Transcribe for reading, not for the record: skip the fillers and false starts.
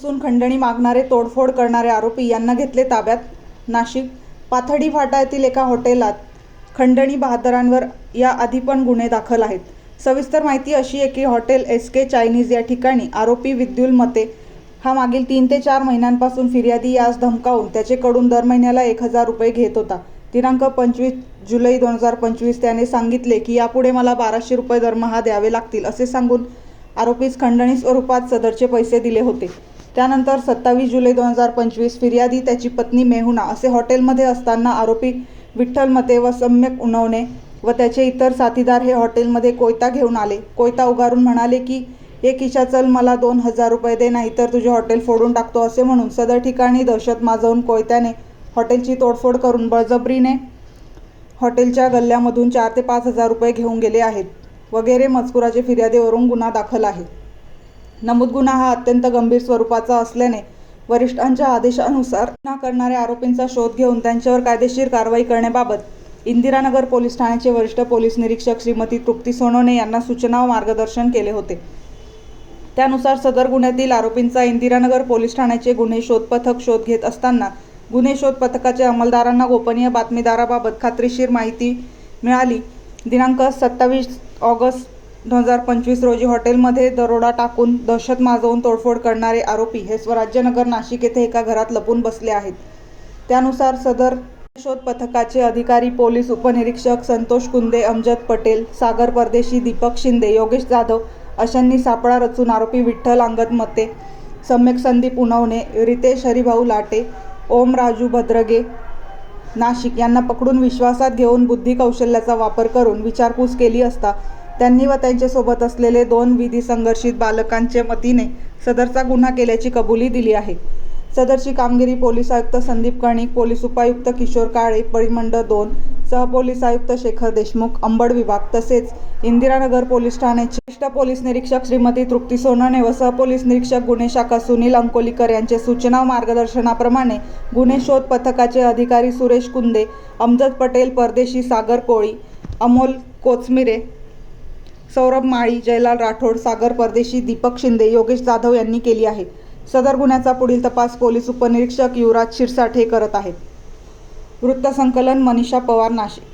घुसून खंडणी मागणारे, तोडफोड करणारे आरोपी यांना घेतले ताब्यात. नाशिक पाथडी फाटा येथील एका हॉटेलात खंडणी बहाद्दरांवर याआधी पण गुन्हे दाखल आहेत. सविस्तर माहिती अशी आहे की हॉटेल SK चायनीज या ठिकाणी आरोपी विद्युल मते हा मागील 3 ते 4 महिन्यांपासून फिर्यादी यास धमकावून त्याचेकडून दर महिन्याला 1000 रुपये घेत होता. दिनांक 25 जुलै 2025 त्याने सांगितले की यापुढे मला 1200 रुपये दरमहा द्यावे लागतील असे सांगून आरोपीस खंडणी स्वरूपात सदरचे पैसे दिले होते. त्यानंतर 27 जुलै 2025 फिर्यादी, त्याची पत्नी मेहुणा असे हॉटेलमध्ये असताना आरोपी विठ्ठल मते व सम्यक उनवणे व त्याचे इतर साथीदार हे हॉटेलमध्ये कोयता घेऊन आले. कोयता उगारून म्हणाले की "ये किशा चल, मला 2000 रुपये दे, नाहीतर तुझे हॉटेल फोडून टाकतो" असे म्हणून सदर ठिकाणी दहशत माजवून कोयत्याने हॉटेलची तोडफोड करून बळजबरीने हॉटेलच्या गल्ल्यामधून 4 ते 5000 रुपये घेऊन गेले आहेत वगैरे मजकुराचे फिर्यादीवरून गुन्हा दाखल आहे. नमूद गुन्हा हा अत्यंत गंभीर स्वरूपाचा असल्याने वरिष्ठांच्या आदेशानुसार गुन्हा करणाऱ्या आरोपींचा शोध घेऊन त्यांच्यावर कायदेशीर कारवाई करण्याबाबत इंदिरानगर पोलीस ठाण्याचे वरिष्ठ पोलीस निरीक्षक श्रीमती तृप्ती सोनवणे यांना सूचना व मार्गदर्शन केले होते. त्यानुसार सदर गुन्ह्यातील आरोपींचा इंदिरानगर पोलीस ठाण्याचे गुन्हे शोध पथक शोध घेत असताना गुन्हे शोध पथकाच्या अंमलदारांना गोपनीय बातमीदाराबाबत खात्रीशीर माहिती मिळाली. दिनांक 27 ऑगस्ट 2025 रोजी हॉटेलमध्ये दरोडा टाकून दहशत माजवून तोडफोड करणारे आरोपी हे स्वराज्यनगर नाशिक येथे एका घरात लपून बसले आहेत. त्यानुसार सदर शोध पथकाचे अधिकारी पोलीस उपनिरीक्षक संतोष कुंदे, अमजद पटेल, सागर परदेशी, दीपक शिंदे, योगेश जाधव अशांनी सापळा रचून आरोपी विठ्ठल अंगद मते, सम्यक संदीप उनवणे, रितेश हरिभाऊ लाटे, ओम राजू भद्रगे नाशिक यांना पकडून विश्वासात घेऊन बुद्धी कौशल्याचा वापर करून विचारपूस केली असता त्यांनी व त्यांच्यासोबत असलेले 2 विधी संघर्षित बालकांच्या मतीने सदरचा गुन्हा केल्याची कबुली दिली आहे. सदरची कामगिरी पोलीस आयुक्त संदीप कर्णिक, पोलीस उपायुक्त किशोर काळे, परिमंडळ 2, सहपोलीस आयुक्त शेखर देशमुख, अंबड विभाग तसेच इंदिरानगर पोलीस ठाण्याचे वरिष्ठ पोलीस निरीक्षक श्रीमती तृप्ती सोनवणे व सहपोलीस निरीक्षक गुन्हे शाखा सुनील अंकोलीकर यांचे सूचना व मार्गदर्शनाप्रमाणे गुन्हे शोध पथकाचे अधिकारी सुरेश कुंदे, अमजद पटेल, परदेशी, सागर कोळी, अमोल कोचमिरे, सौरभ माळी, जयलाल राठोड, सागर परदेशी, दीपक शिंदे, योगेश जाधव यांनी केली आहे. सदर गुन्ह्याचा पुढील तपास पोलीस उपनिरीक्षक युवराज शिरसाठ हे करत आहेत. वृत्तसंकलन मनीषा पवार, नाशिक.